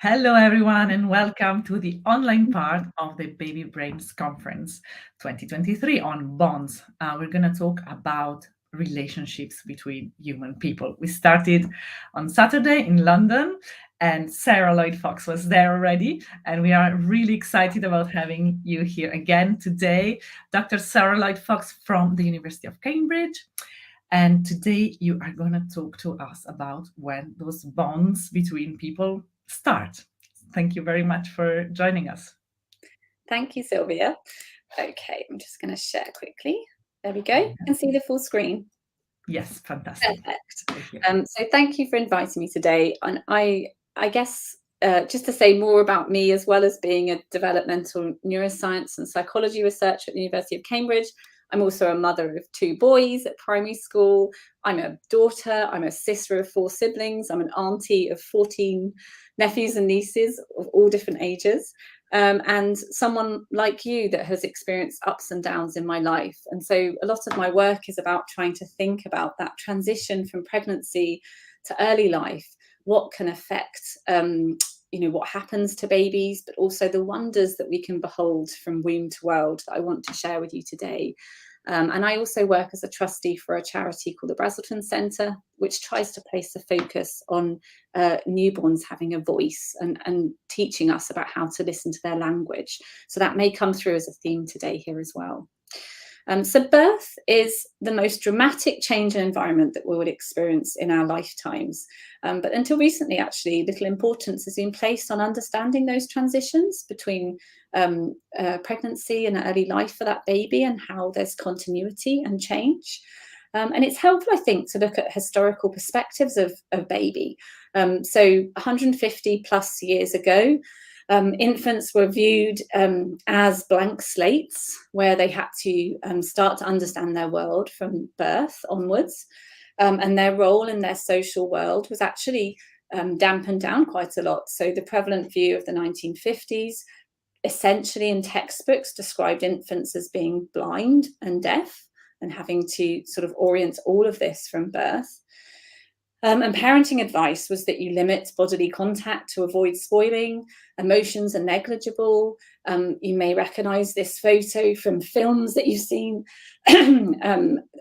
Hello, everyone, and welcome to the online part of the BabyBrains Conference 2023 on bonds. We're going to talk about relationships between human people. We started on Saturday in London, and Sarah Lloyd-Fox was there already, and we are really excited about having you here again today. Dr. Sarah Lloyd-Fox from the University of Cambridge. And today you are going to talk to us about when those bonds between people start. Thank you very much for joining us. Thank you, Sylvia. Okay, I'm just going to share quickly. There we go. You can see the full screen. Yes, fantastic. Perfect. So thank you for inviting me today. And I guess just to say more about me, as well as being a developmental neuroscience and psychology researcher at the University of Cambridge, I'm also a mother of 2 boys at primary school. I'm a daughter. I'm a sister of 4 siblings. I'm an auntie of 14 nephews and nieces of all different ages. And someone like you that has experienced ups and downs in my life. And so a lot of my work is about trying to think about that transition from pregnancy to early life, what can affect what happens to babies, but also the wonders that we can behold from womb to world that I want to share with you today. And I also work as a trustee for a charity called the Brazelton Centre, which tries to place a focus on newborns having a voice and teaching us about how to listen to their language. So that may come through as a theme today here as well. So birth is the most dramatic change in environment that we would experience in our lifetimes. But until recently, actually, little importance has been placed on understanding those transitions between pregnancy and early life for that baby and how there's continuity and change. And it's helpful, I think, to look at historical perspectives of baby. So 150 plus years ago, infants were viewed as blank slates where they had to start to understand their world from birth onwards. And their role in their social world was actually dampened down quite a lot. So the prevalent view of the 1950s, essentially in textbooks, described infants as being blind and deaf and having to sort of orient all of this from birth. And parenting advice was that you limit bodily contact to avoid spoiling. Emotions are negligible. You may recognize this photo from films that you've seen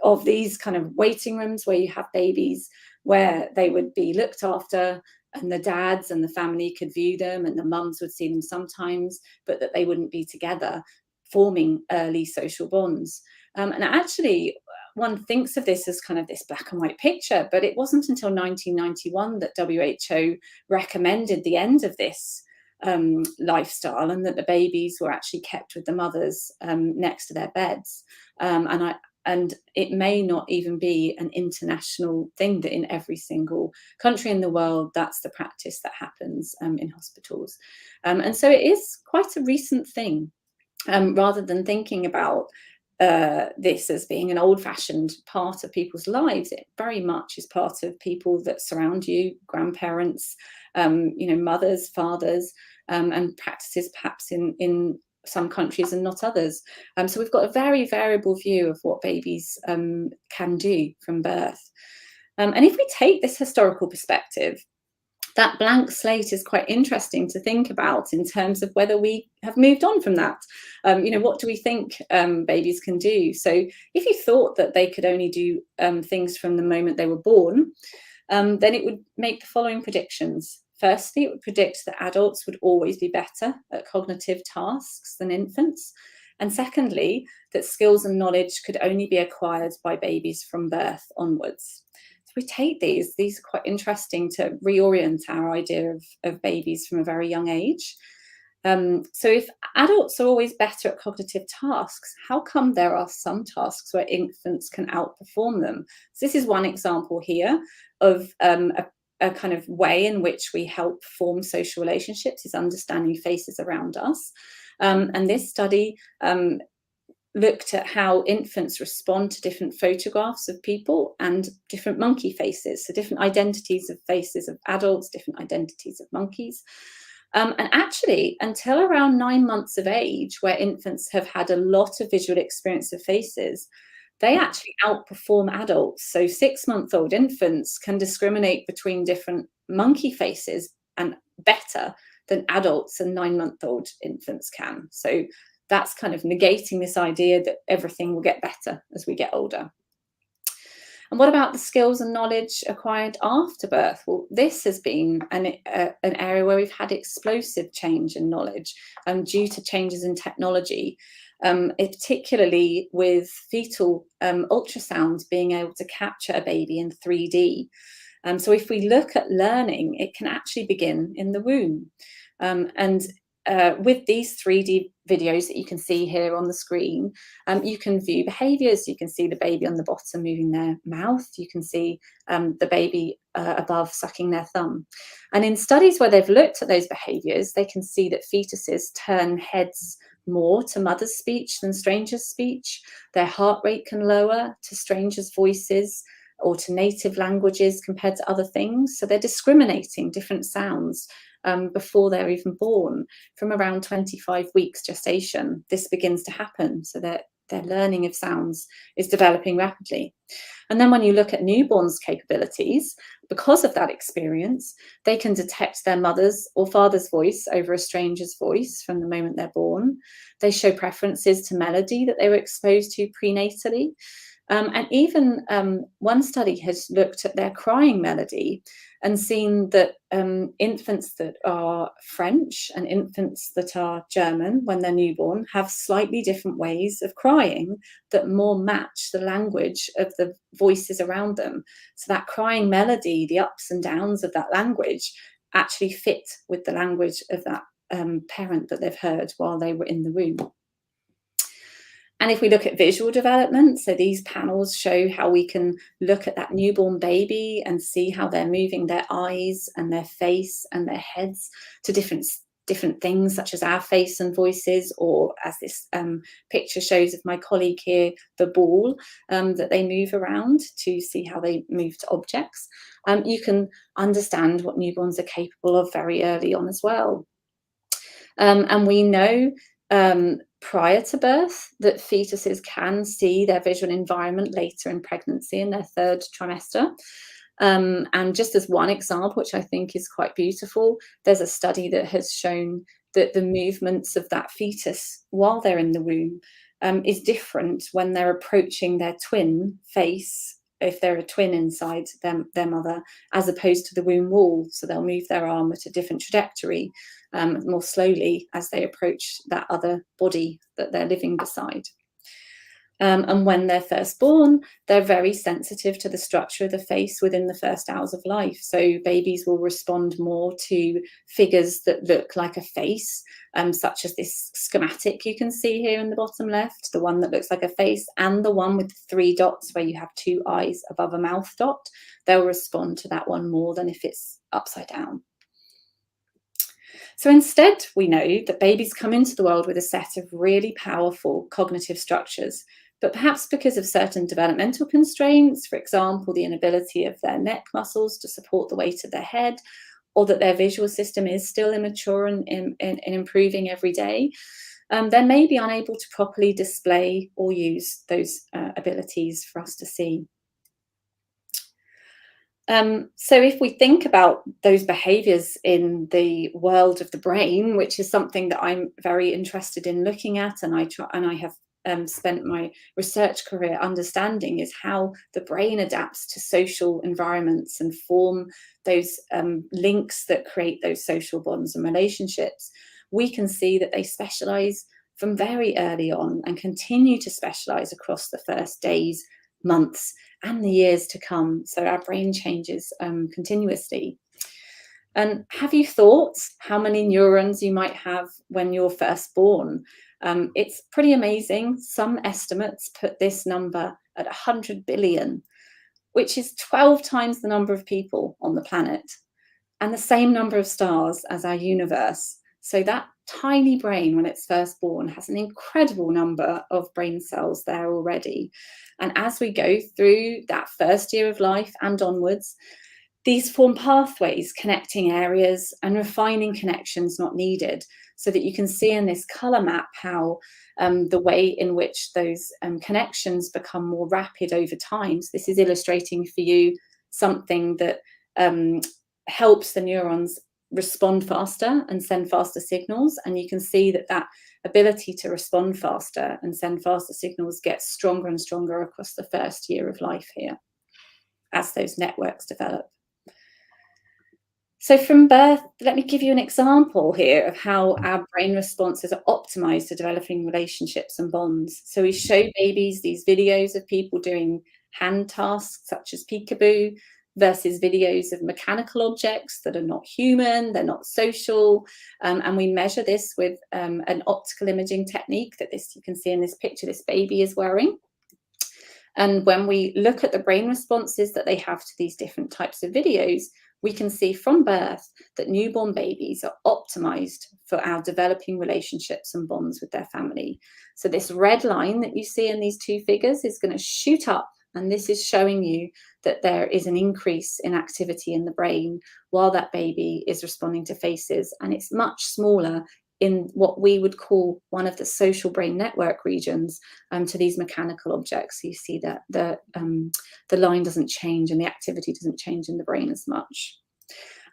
of these kind of waiting rooms where you have babies, where they would be looked after and the dads and the family could view them and the mums would see them sometimes, but that they wouldn't be together, forming early social bonds. And actually, one thinks of this as kind of this black and white picture, but it wasn't until 1991 that WHO recommended the end of this lifestyle and that the babies were actually kept with the mothers next to their beds. And it may not even be an international thing that in every single country in the world, that's the practice that happens in hospitals. And so it is quite a recent thing, rather than thinking about this as being an old-fashioned part of people's lives. It very much is part of people that surround you, grandparents, mothers, fathers, and practices perhaps in some countries and not others. So we've got a very variable view of what babies can do from birth. And if we take this historical perspective, that blank slate is quite interesting to think about in terms of whether we have moved on from that. What do we think babies can do? So if you thought that they could only do things from the moment they were born, then it would make the following predictions. Firstly, it would predict that adults would always be better at cognitive tasks than infants. And secondly, that skills and knowledge could only be acquired by babies from birth onwards. We take these are quite interesting to reorient our idea of babies from a very young age. So if adults are always better at cognitive tasks, how come there are some tasks where infants can outperform them? So this is one example here of a kind of way in which we help form social relationships, is understanding faces around us. And this study looked at how infants respond to different photographs of people and different monkey faces, so different identities of faces of adults, different identities of monkeys. And actually, until around 9 months of age, where infants have had a lot of visual experience of faces, they actually outperform adults. So 6-month-old infants can discriminate between different monkey faces and better than adults and 9-month-old infants can. So that's kind of negating this idea that everything will get better as we get older. And what about the skills and knowledge acquired after birth? Well, this has been an area where we've had explosive change in knowledge due to changes in technology, particularly with fetal ultrasound being able to capture a baby in 3D. So if we look at learning, it can actually begin in the womb. With these 3D videos that you can see here on the screen, you can view behaviours. You can see the baby on the bottom moving their mouth. You can see the baby above sucking their thumb. And in studies where they've looked at those behaviours, they can see that fetuses turn heads more to mother's speech than strangers' speech. Their heart rate can lower to strangers' voices or to native languages compared to other things. So they're discriminating different sounds before they're even born. From around 25 weeks gestation, this begins to happen, so that their learning of sounds is developing rapidly. And then when you look at newborns' capabilities, because of that experience, they can detect their mother's or father's voice over a stranger's voice from the moment they're born. They show preferences to melody that they were exposed to prenatally. And even one study has looked at their crying melody and seen that infants that are French and infants that are German when they're newborn have slightly different ways of crying that more match the language of the voices around them. So that crying melody, the ups and downs of that language, actually fit with the language of that parent that they've heard while they were in the womb. And if we look at visual development, so these panels show how we can look at that newborn baby and see how they're moving their eyes and their face and their heads to different things, such as our face and voices, or as this picture shows of my colleague here, the ball that they move around to see how they move to objects. You can understand what newborns are capable of very early on as well. And we know prior to birth that fetuses can see their visual environment later in pregnancy in their 3rd trimester. And just as one example, which I think is quite beautiful, there's a study that has shown that the movements of that fetus while they're in the womb is different when they're approaching their twin face, if they're a twin inside their mother, as opposed to the womb wall. So they'll move their arm at a different trajectory, more slowly as they approach that other body that they're living beside. And when they're first born, they're very sensitive to the structure of the face within the first hours of life. So babies will respond more to figures that look like a face, such as this schematic you can see here in the bottom left, the one that looks like a face, and the one with 3 dots where you have 2 eyes above a mouth dot. They'll respond to that one more than if it's upside down. So instead, we know that babies come into the world with a set of really powerful cognitive structures, but perhaps because of certain developmental constraints, for example, the inability of their neck muscles to support the weight of their head, or that their visual system is still immature and improving every day, they may be unable to properly display or use those abilities for us to see. So if we think about those behaviours in the world of the brain, which is something that I'm very interested in looking at, and I have spent my research career understanding, is how the brain adapts to social environments and form those links that create those social bonds and relationships. We can see that they specialise from very early on and continue to specialise across the first days, months, and the years to come. So our brain changes continuously. And have you thought how many neurons you might have when you're first born? It's pretty amazing. Some estimates put this number at 100 billion, which is 12 times the number of people on the planet and the same number of stars as our universe. So that tiny brain, when it's first born, has an incredible number of brain cells there already. And as we go through that first year of life and onwards, these form pathways connecting areas and refining connections not needed, so that you can see in this colour map how the way in which those connections become more rapid over time. So this is illustrating for you something that helps the neurons respond faster and send faster signals. And you can see that that ability to respond faster and send faster signals gets stronger and stronger across the first year of life here as those networks develop. So from birth, let me give you an example here of how our brain responses are optimized to developing relationships and bonds. So we show babies these videos of people doing hand tasks such as peekaboo versus videos of mechanical objects that are not human, they're not social. And we measure this with an optical imaging technique that you can see in this picture, this baby is wearing. And when we look at the brain responses that they have to these different types of videos, we can see from birth that newborn babies are optimized for our developing relationships and bonds with their family. So this red line that you see in these two figures is going to shoot up, and this is showing you that there is an increase in activity in the brain while that baby is responding to faces, and it's much smaller in what we would call one of the social brain network regions to these mechanical objects. So you see that the line doesn't change and the activity doesn't change in the brain as much.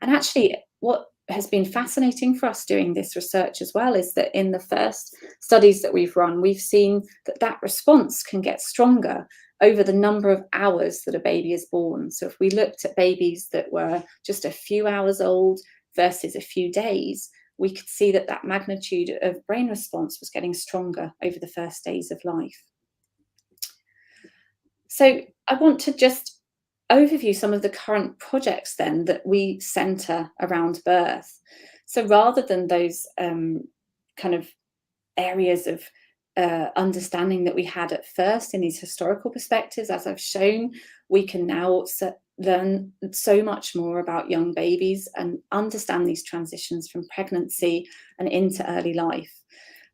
And actually, what has been fascinating for us doing this research as well is that in the first studies that we've run, we've seen that that response can get stronger over the number of hours that a baby is born. So if we looked at babies that were just a few hours old versus a few days, we could see that that magnitude of brain response was getting stronger over the first days of life. So I want to just overview some of the current projects then that we centre around birth. So rather than those kind of areas of understanding that we had at first in these historical perspectives, as I've shown, we can now learn so much more about young babies and understand these transitions from pregnancy and into early life.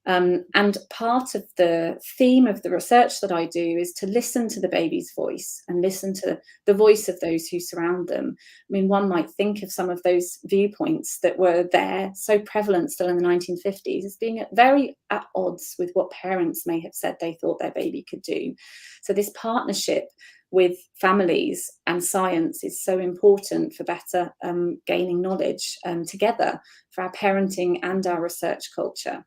And part of the theme of the research that I do is to listen to the baby's voice and listen to the voice of those who surround them. I mean, one might think of some of those viewpoints that were there, so prevalent still in the 1950s, as being very at odds with what parents may have said they thought their baby could do. So this partnership with families and science is so important for better gaining knowledge together for our parenting and our research culture.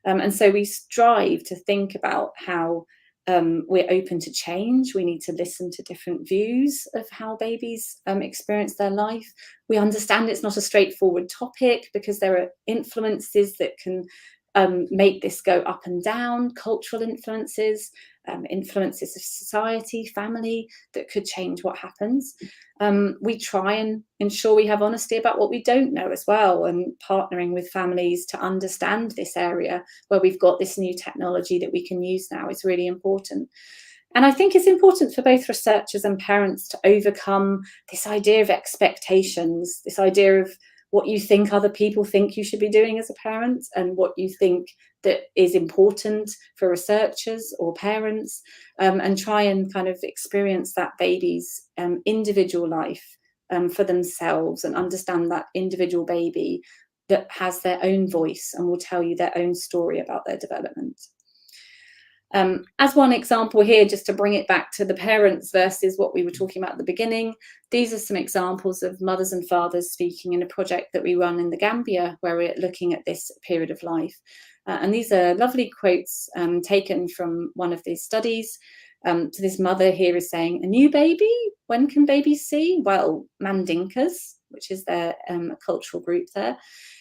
And so we strive to think about how we're open to change. We need to listen to different views of how babies experience their life. We understand it's not a straightforward topic because there are influences that can make this go up and down, cultural influences, influences of society, family, that could change what happens. We try and ensure we have honesty about what we don't know as well, and partnering with families to understand this area where we've got this new technology that we can use now is really important. And I think it's important for both researchers and parents to overcome this idea of expectations, this idea of what you think other people think you should be doing as a parent and what you think that is important for researchers or parents, and try and kind of experience that baby's individual life for themselves and understand that individual baby that has their own voice and will tell you their own story about their development. As one example here, just to bring it back to the parents versus what we were talking about at the beginning, these are some examples of mothers and fathers speaking in a project that we run in the Gambia, where we're looking at this period of life. And these are lovely quotes taken from one of these studies. So this mother here is saying, "A new baby? When can babies see?" Well, Mandinkas, which is their cultural group there,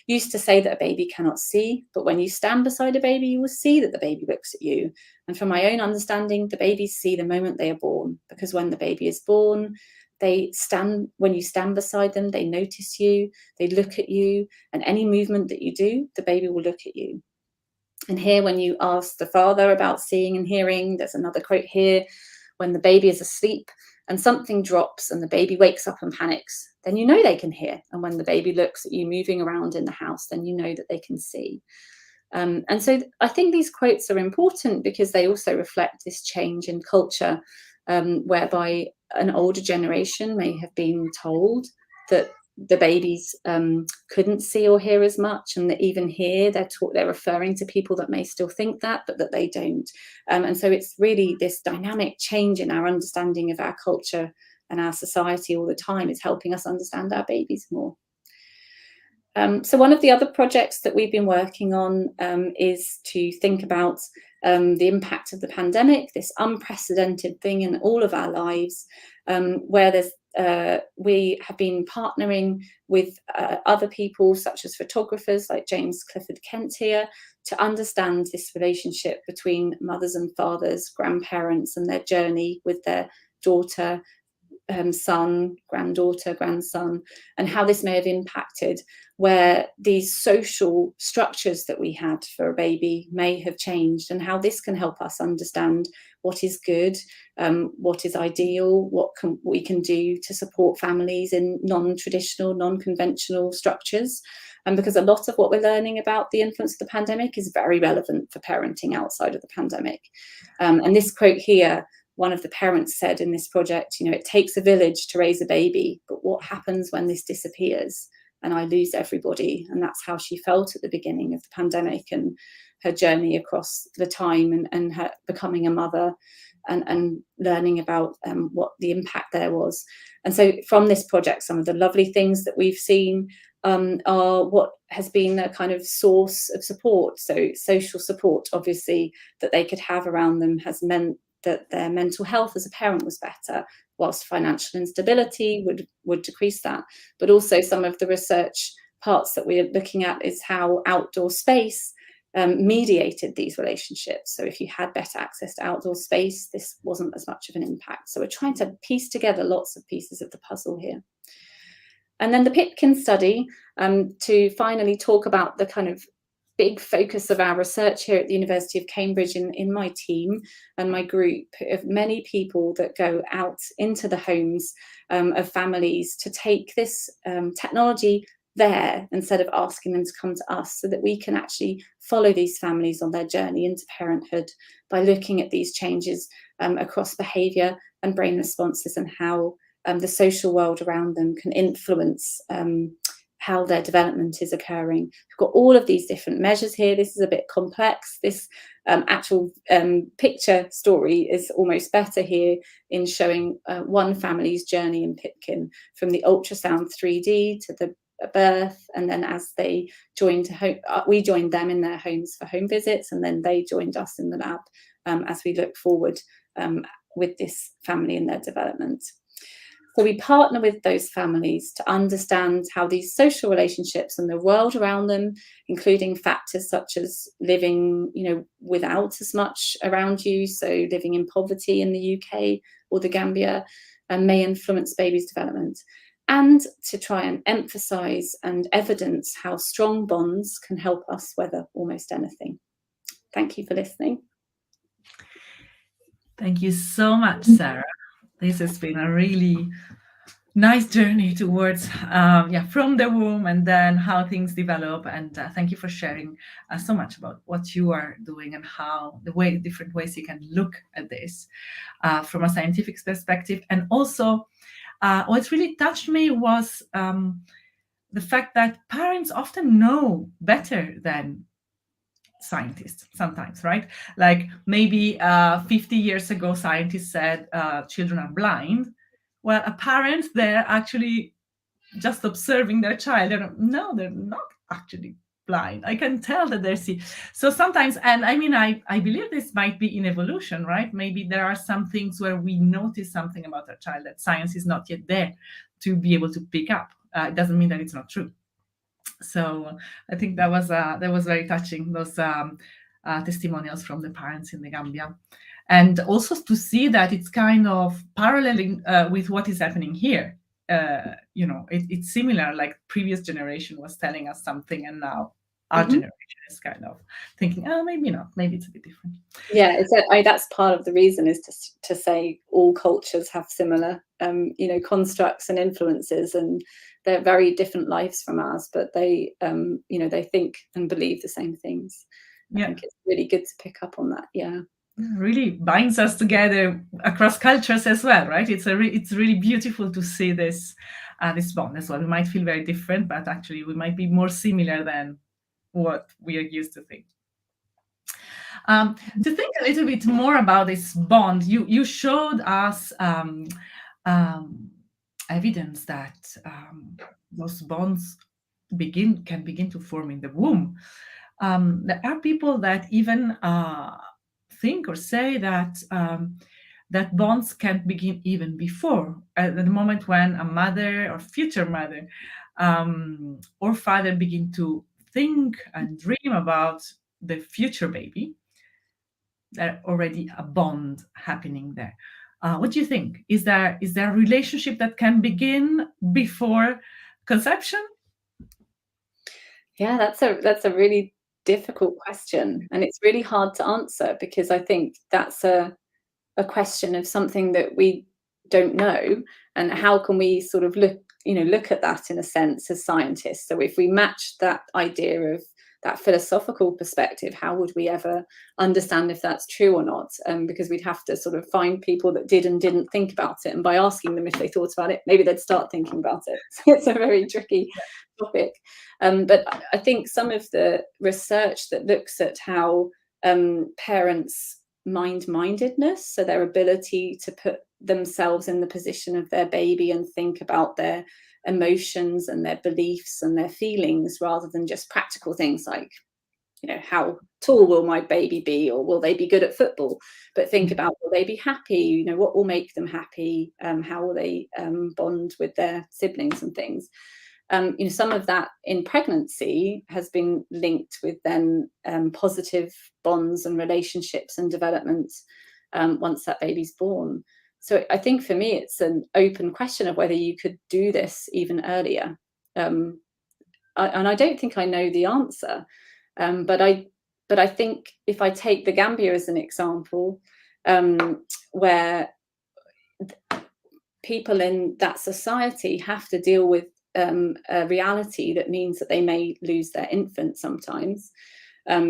used to say that a baby cannot see, but when you stand beside a baby, you will see that the baby looks at you. And from my own understanding, the babies see the moment they are born, because when the baby is born, when you stand beside them, they notice you, they look at you, and any movement that you do, the baby will look at you. And here, when you ask the father about seeing and hearing, there's another quote here, "When the baby is asleep and something drops and the baby wakes up and panics, then you know they can hear. And when the baby looks at you moving around in the house, then you know that they can see." And so I think these quotes are important because they also reflect this change in culture, whereby an older generation may have been told that the babies couldn't see or hear as much, and that even here they're referring to people that may still think that, but that they don't. And so it's really this dynamic change in our understanding of our culture and our society all the time is helping us understand our babies more. So one of the other projects that we've been working on is to think about the impact of the pandemic, this unprecedented thing in all of our lives, where we have been partnering with other people, such as photographers like James Clifford Kent here, to understand this relationship between mothers and fathers, grandparents, and their journey with their daughter, son, granddaughter, grandson, and how this may have impacted where these social structures that we had for a baby may have changed, and how this can help us understand what is good, what is ideal, what we can do to support families in non-traditional, non-conventional structures. And because a lot of what we're learning about the influence of the pandemic is very relevant for parenting outside of the pandemic. And this quote here, one of the parents said in this project, it takes a village to raise a baby, but what happens when this disappears and I lose everybody? And that's how she felt at the beginning of the pandemic and her journey across the time and her becoming a mother and learning about what the impact there was. And so from this project, some of the lovely things that we've seen are what has been a kind of source of support. So social support, obviously, that they could have around them has meant that their mental health as a parent was better, whilst financial instability would decrease that. But also some of the research parts that we're looking at is how outdoor space mediated these relationships. So if you had better access to outdoor space, this wasn't as much of an impact. So we're trying to piece together lots of pieces of the puzzle here. And then the PIPKIN study, to finally talk about the kind of big focus of our research here at the University of Cambridge in my team and my group of many people that go out into the homes of families to take this technology there instead of asking them to come to us, so that we can actually follow these families on their journey into parenthood by looking at these changes across behaviour and brain responses, and how the social world around them can influence how their development is occurring. We've got all of these different measures here. This is a bit complex. This actual picture story is almost better here in showing one family's journey in PIPKIN, from the ultrasound 3D to the birth, and then as they joined home, we joined them in their homes for home visits, and then they joined us in the lab as we look forward with this family in their development. So we partner with those families to understand how these social relationships and the world around them, including factors such as living, without as much around you, so living in poverty in the UK or the Gambia, may influence babies' development, and to try and emphasise and evidence how strong bonds can help us weather almost anything. Thank you for listening. Thank you so much, Sarah. This has been a really nice journey towards, from the womb and then how things develop. And thank you for sharing so much about what you are doing and how different ways you can look at this from a scientific perspective. And also, what really touched me was the fact that parents often know better than scientists sometimes, right? Like maybe 50 years ago, scientists said children are blind. Well, a parent, they're actually just observing their child. No, they're not actually blind. I can tell that they're see. So sometimes, and I mean, I believe this might be in evolution, right? Maybe there are some things where we notice something about our child that science is not yet there to be able to pick up. It doesn't mean that it's not true. So I think that was very touching, those testimonials from the parents in the Gambia. And also to see that it's kind of paralleling with what is happening here. It's similar, like previous generation was telling us something, and now our generation is kind of thinking, maybe not, maybe it's a bit different. Yeah, that's part of the reason, is to say all cultures have similar, constructs and influences, and they're very different lives from ours, but they, they think and believe the same things. I think it's really good to pick up on that. Yeah. Really binds us together across cultures as well, right? It's really beautiful to see this bond as well. We might feel very different, but actually we might be more similar than what we are used to think. To think a little bit more about this bond, you showed us evidence that those bonds can begin to form in the womb. There are people that even think or say that that bonds can begin even before, at the moment when a mother or future mother or father begin to think and dream about the future baby. There's already a bond happening there. What do you think? Is there a relationship that can begin before conception? Yeah, that's a really difficult question, and it's really hard to answer because I think that's a question of something that we don't know, and how can we sort of look at that in a sense as scientists. So if we match that idea of that philosophical perspective, how would we ever understand if that's true or not? Because we'd have to sort of find people that did and didn't think about it, and by asking them if they thought about it, maybe they'd start thinking about it. So it's a very tricky topic. But I think some of the research that looks at how parents' mindedness, so their ability to put themselves in the position of their baby and think about their emotions and their beliefs and their feelings, rather than just practical things like, how tall will my baby be, or will they be good at football, but think about, will they be happy, what will make them happy, how will they bond with their siblings and things. Some of that in pregnancy has been linked with then positive bonds and relationships and development once that baby's born. So I think for me, it's an open question of whether you could do this even earlier. And I don't think I know the answer, but I think if I take the Gambia as an example, where people in that society have to deal with a reality that means that they may lose their infant sometimes,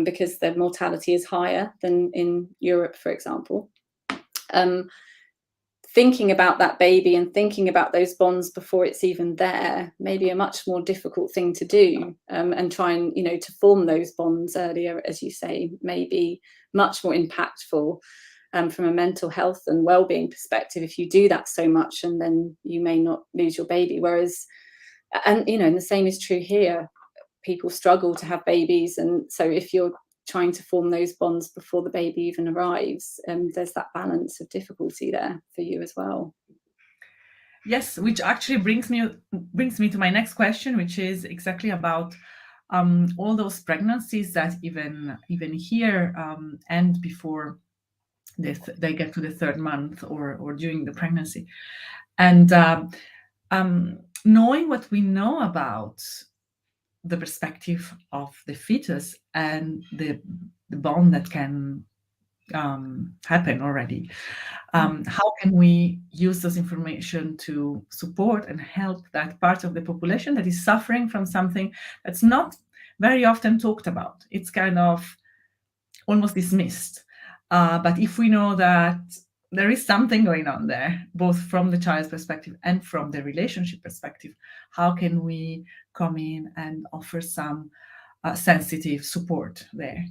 because their mortality is higher than in Europe, for example. Thinking about that baby and thinking about those bonds before it's even there may be a much more difficult thing to do, and try and to form those bonds earlier, as you say, may be much more impactful from a mental health and well-being perspective if you do that so much, and then you may not lose your baby. Whereas, and the same is true here, people struggle to have babies, and so if you're trying to form those bonds before the baby even arrives, there's that balance of difficulty there for you as well. Yes, which actually brings me to my next question, which is exactly about all those pregnancies that even here end before they get to the third month or during the pregnancy, and knowing what we know about the perspective of the fetus and the bond that can happen already. How can we use this information to support and help that part of the population that is suffering from something that's not very often talked about? It's kind of almost dismissed. But if we know that there is something going on there, both from the child's perspective and from the relationship perspective, how can we come in and offer some sensitive support there?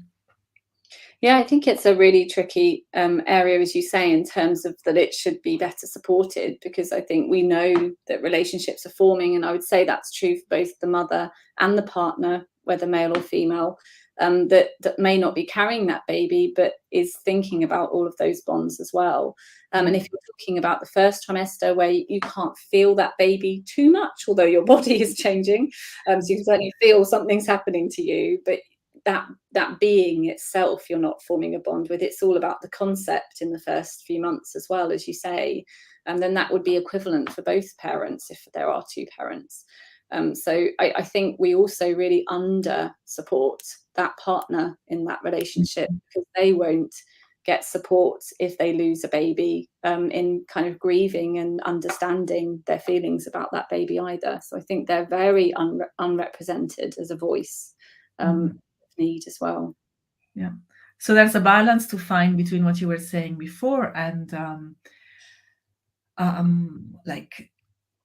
Yeah, I think it's a really tricky area, as you say, in terms of that it should be better supported, because I think we know that relationships are forming, and I would say that's true for both the mother and the partner, whether male or female, that may not be carrying that baby, but is thinking about all of those bonds as well. And if you're talking about the first trimester, where you can't feel that baby too much, although your body is changing, so you can certainly feel something's happening to you, but that being itself, you're not forming a bond with. It's all about the concept in the first few months as well, as you say, and then that would be equivalent for both parents if there are two parents. So I think we also really under support that partner in that relationship, because they won't get support if they lose a baby, in kind of grieving and understanding their feelings about that baby either. So I think they're very unrepresented as a voice. Need as well. Yeah. So there's a balance to find between what you were saying before and like,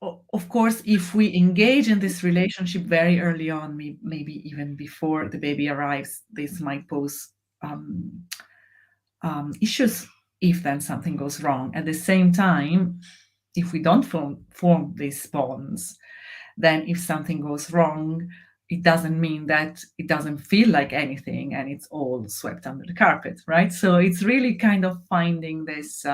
of course, if we engage in this relationship very early on, maybe even before the baby arrives, this might pose issues if then something goes wrong. At the same time, if we don't form these bonds, then if something goes wrong, it doesn't mean that it doesn't feel like anything and it's all swept under the carpet, right? So it's really kind of finding this,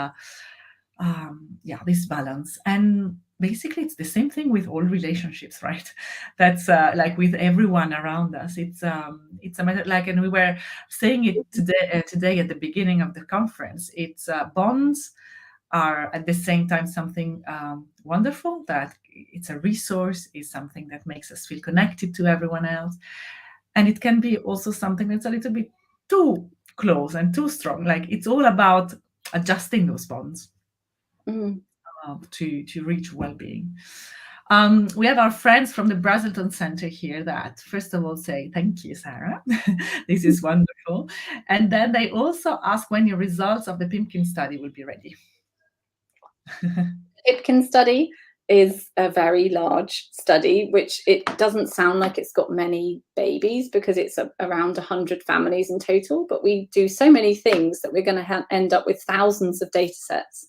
this balance. And basically, it's the same thing with all relationships, right? That's like with everyone around us. It's a matter, like, and we were saying it today at the beginning of the conference. It's bonds are at the same time something wonderful, that it's a resource, is something that makes us feel connected to everyone else. And it can be also something that's a little bit too close and too strong. Like, it's all about adjusting those bonds to reach well-being. We have our friends from the Brazelton Center here that, first of all, say, thank you, Sarah. This is wonderful. And then they also ask when your results of the PIPKIN study will be ready. PIPKIN study is a very large study, which it doesn't sound like it's got many babies because it's around 100 families in total, but we do so many things that we're going to end up with thousands of data sets.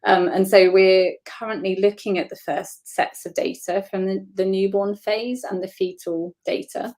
And so we're currently looking at the first sets of data from the newborn phase and the fetal data.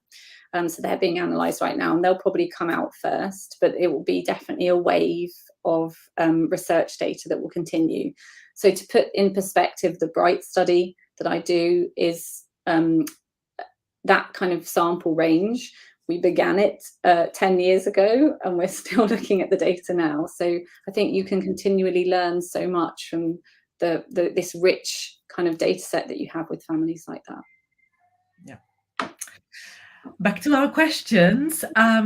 So they're being analysed right now, and they'll probably come out first, but it will be definitely a wave of research data that will continue. So to put in perspective, the BRIGHT study that I do is that kind of sample range. We began it 10 years ago, and we're still looking at the data now. So I think you can continually learn so much from this rich kind of data set that you have with families like that. Yeah. Back to our questions. I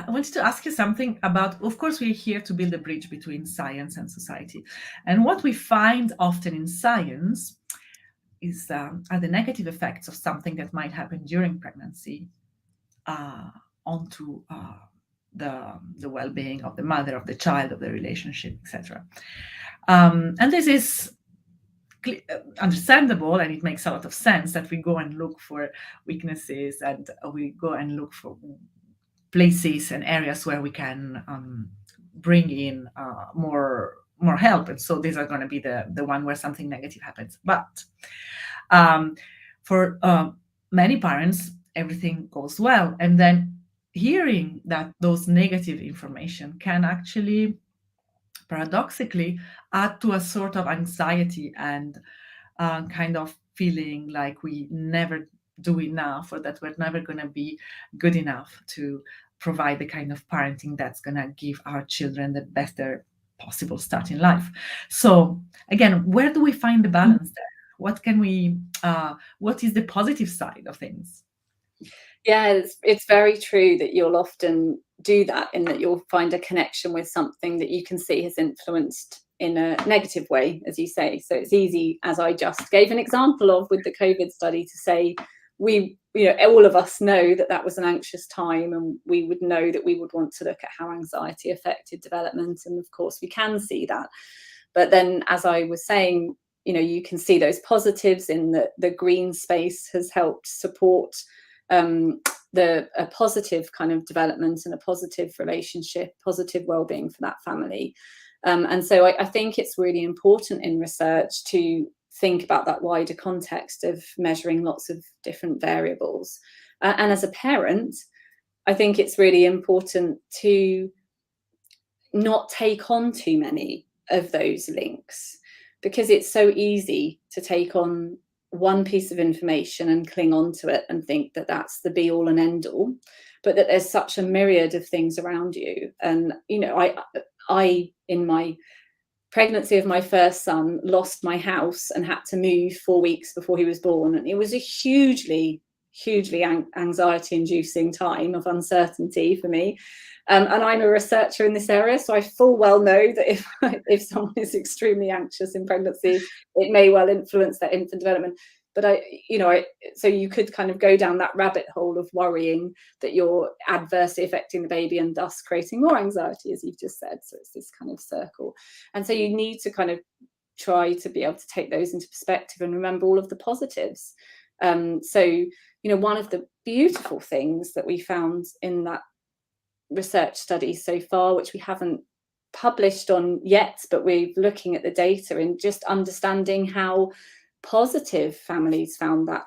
wanted to ask you something about, of course, we're here to build a bridge between science and society. And what we find often in science is are the negative effects of something that might happen during pregnancy onto the well-being of the mother, of the child, of the relationship, etc. And this is understandable, and it makes a lot of sense that we go and look for weaknesses, and we go and look for places and areas where we can bring in more help. And so these are going to be the one where something negative happens. But for many parents, everything goes well, and then hearing that those negative information can actually paradoxically add to a sort of anxiety and kind of feeling like we never do enough, or that we're never going to be good enough to provide the kind of parenting that's going to give our children the better possible start in life. So again, where do we find the balance there? What can we what is the positive side of things? Yeah, it's very true that you'll often do that, in that you'll find a connection with something that you can see has influenced in a negative way, as you say. So it's easy, as I just gave an example of with the COVID study, to say all of us know that was an anxious time, and we would know that we would want to look at how anxiety affected development. And of course, we can see that. But then, as I was saying, you can see those positives in the green space has helped support a positive kind of development and a positive relationship, positive well-being for that family. And so I think it's really important in research to think about that wider context of measuring lots of different variables. And as a parent, I think it's really important to not take on too many of those links, because it's so easy to take on one piece of information and cling on to it and think that that's the be all and end all, but that there's such a myriad of things around you. And I in my pregnancy of my first son lost my house and had to move 4 weeks before he was born, and it was a hugely anxiety inducing time of uncertainty for me. And I'm a researcher in this area, so I full well know that if someone is extremely anxious in pregnancy, it may well influence their infant development. But so you could kind of go down that rabbit hole of worrying that you're adversely affecting the baby and thus creating more anxiety, as you've just said. So it's this kind of circle. And so you need to kind of try to be able to take those into perspective and remember all of the positives. So one of the beautiful things that we found in that research study so far, which we haven't published on yet, but we're looking at the data and just understanding how positive families found that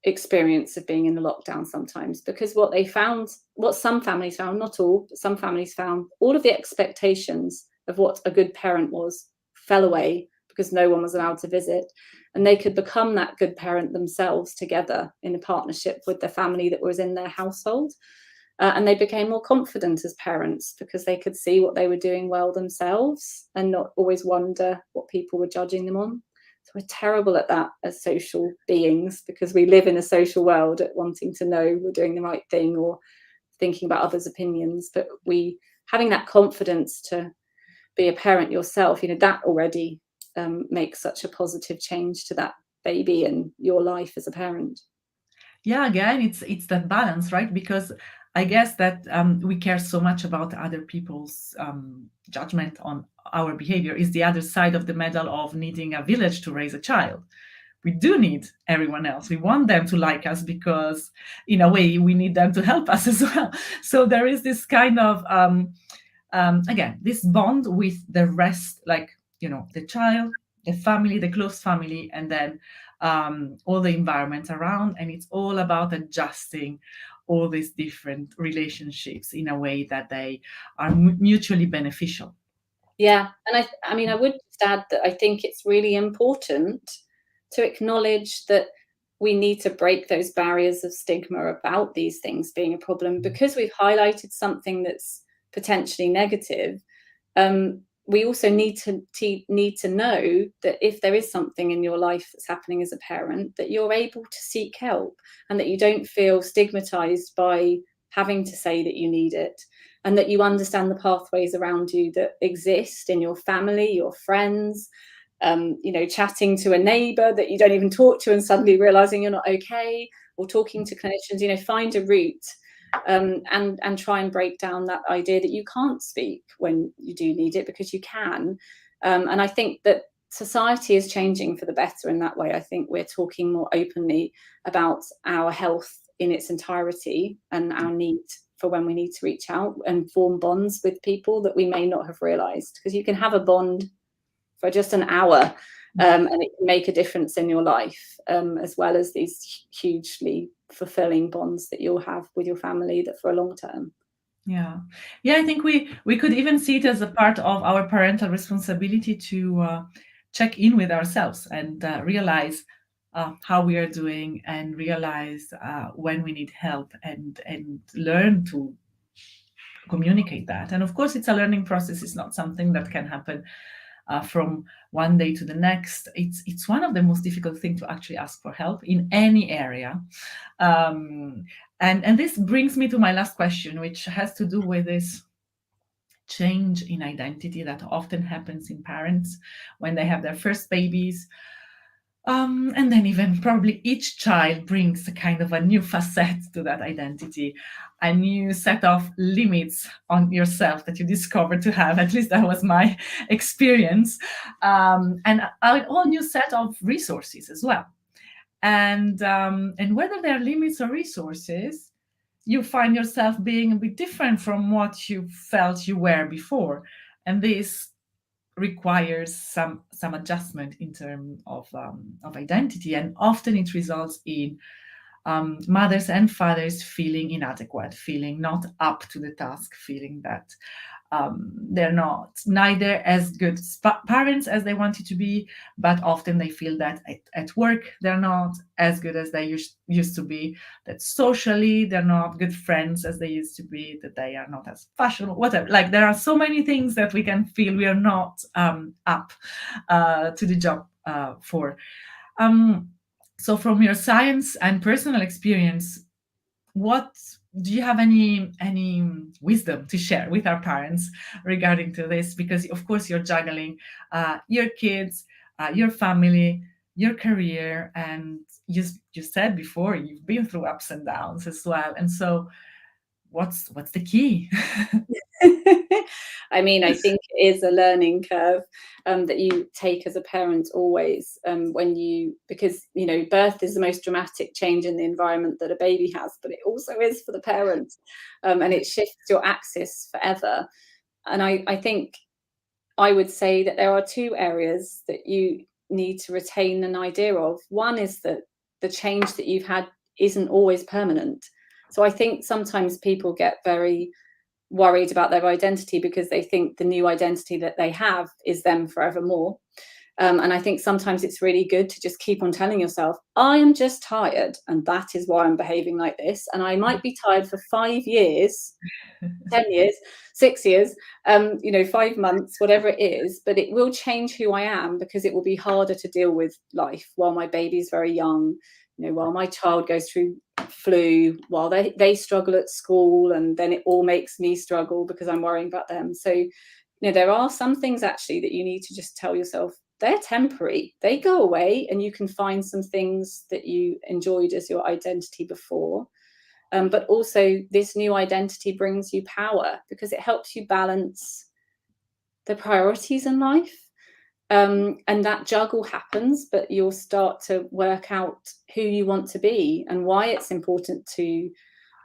experience of being in the lockdown sometimes, because what some families found, not all, but some families found, all of the expectations of what a good parent was fell away because no one was allowed to visit, and they could become that good parent themselves together in a partnership with the family that was in their household. And they became more confident as parents because they could see what they were doing well themselves and not always wonder what people were judging them on. So we're terrible at that as social beings, because we live in a social world at wanting to know we're doing the right thing or thinking about others' opinions. But having that confidence to be a parent yourself, that already makes such a positive change to that baby and your life as a parent. Yeah, again, it's that balance, right? Because I guess that we care so much about other people's judgment on our behavior is the other side of the medal of needing a village to raise a child. We do need everyone else. We want them to like us because, in a way, we need them to help us as well. So there is this kind of, again, this bond with the rest, like, the child, the family, the close family, and then all the environment around. And it's all about adjusting all these different relationships in a way that they are mutually beneficial. Yeah, and I mean, I would just add that I think it's really important to acknowledge that we need to break those barriers of stigma about these things being a problem, because we've highlighted something that's potentially negative. We also need to know that if there is something in your life that's happening as a parent, that you're able to seek help and that you don't feel stigmatized by having to say that you need it, and that you understand the pathways around you that exist in your family, your friends, chatting to a neighbor that you don't even talk to and suddenly realizing you're not okay, or talking to clinicians. Find a route, and try and break down that idea that you can't speak when you do need it, because you can. And I think that society is changing for the better in that way. I think we're talking more openly about our health in its entirety and our need for when we need to reach out and form bonds with people that we may not have realized, because you can have a bond for just an hour, and it can make a difference in your life, as well as these hugely fulfilling bonds that you'll have with your family that for a long term. Yeah. I think we could even see it as a part of our parental responsibility to check in with ourselves and realize how we are doing, and realize when we need help, and learn to communicate that. And of course, it's a learning process. It's not something that can happen from one day to the next. It's one of the most difficult things to actually ask for help in any area. And this brings me to my last question, which has to do with this change in identity that often happens in parents when they have their first babies. And then even probably each child brings a kind of a new facet to that identity, a new set of limits on yourself that you discover to have. At least that was my experience. And a whole new set of resources as well. And whether they're limits or resources, you find yourself being a bit different from what you felt you were before. And this requires some adjustment in terms of identity, and often it results in mothers and fathers feeling inadequate, feeling not up to the task, feeling that they're neither as good parents as they wanted to be, but often they feel that at work they're not as good as they used to be, that socially they're not good friends as they used to be, that they are not as fashionable, whatever. Like, there are so many things that we can feel we are not up to the job for. So from your science and personal experience, what do you have any wisdom to share with our parents regarding to this? Because of course you're juggling your kids, your family, your career, and you said before you've been through ups and downs as well. And so what's the key? I mean, I think it is a learning curve that you take as a parent always, because birth is the most dramatic change in the environment that a baby has, but it also is for the parent, and it shifts your axis forever. And I think I would say that there are two areas that you need to retain an idea of. One is that the change that you've had isn't always permanent. So I think sometimes people get very worried about their identity because they think the new identity that they have is them forevermore. And I think sometimes it's really good to just keep on telling yourself, I am just tired, and that is why I'm behaving like this. And I might be tired for 5 years, 10 years, 6 years, 5 months, whatever it is, but it will change who I am, because it will be harder to deal with life while my baby's very young, while my child goes through flu, while they struggle at school, and then it all makes me struggle because I'm worrying about them. So, there are some things actually that you need to just tell yourself, they're temporary, they go away, and you can find some things that you enjoyed as your identity before. But also this new identity brings you power because it helps you balance the priorities in life. And that juggle happens, but you'll start to work out who you want to be and why it's important to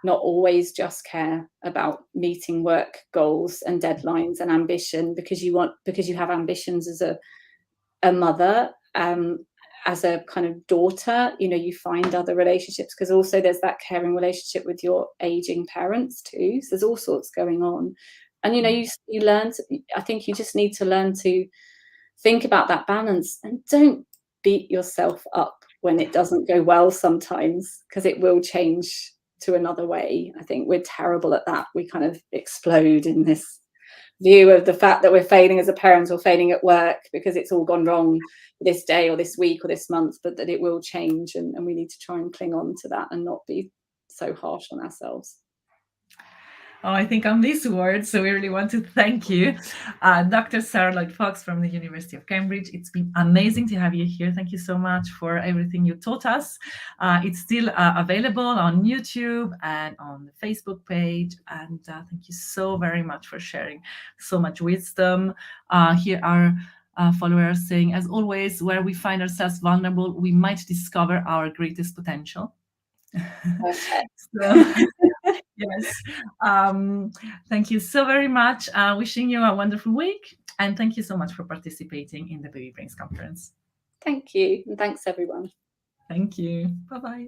not always just care about meeting work goals and deadlines and ambition, because you have ambitions as a mother, as a kind of daughter. You find other relationships, because also there's that caring relationship with your aging parents too. So there's all sorts going on, and you learn to, I think you just need to learn to think about that balance, and don't beat yourself up when it doesn't go well sometimes, because it will change to another way. I think we're terrible at that. We kind of explode in this view of the fact that we're failing as a parent or failing at work because it's all gone wrong this day or this week or this month, but that it will change, and we need to try and cling on to that and not be so harsh on ourselves. Oh, I think on these words, so we really want to thank you, Dr. Sarah Lloyd-Fox from the University of Cambridge. It's been amazing to have you here. Thank you so much for everything you taught us. It's still available on YouTube and on the Facebook page. And thank you so very much for sharing so much wisdom. Here are followers saying, as always, where we find ourselves vulnerable, we might discover our greatest potential. So, yes. Thank you so very much. Wishing you a wonderful week. And thank you so much for participating in the BabyBrains Conference. Thank you. And thanks, everyone. Thank you. Bye-bye.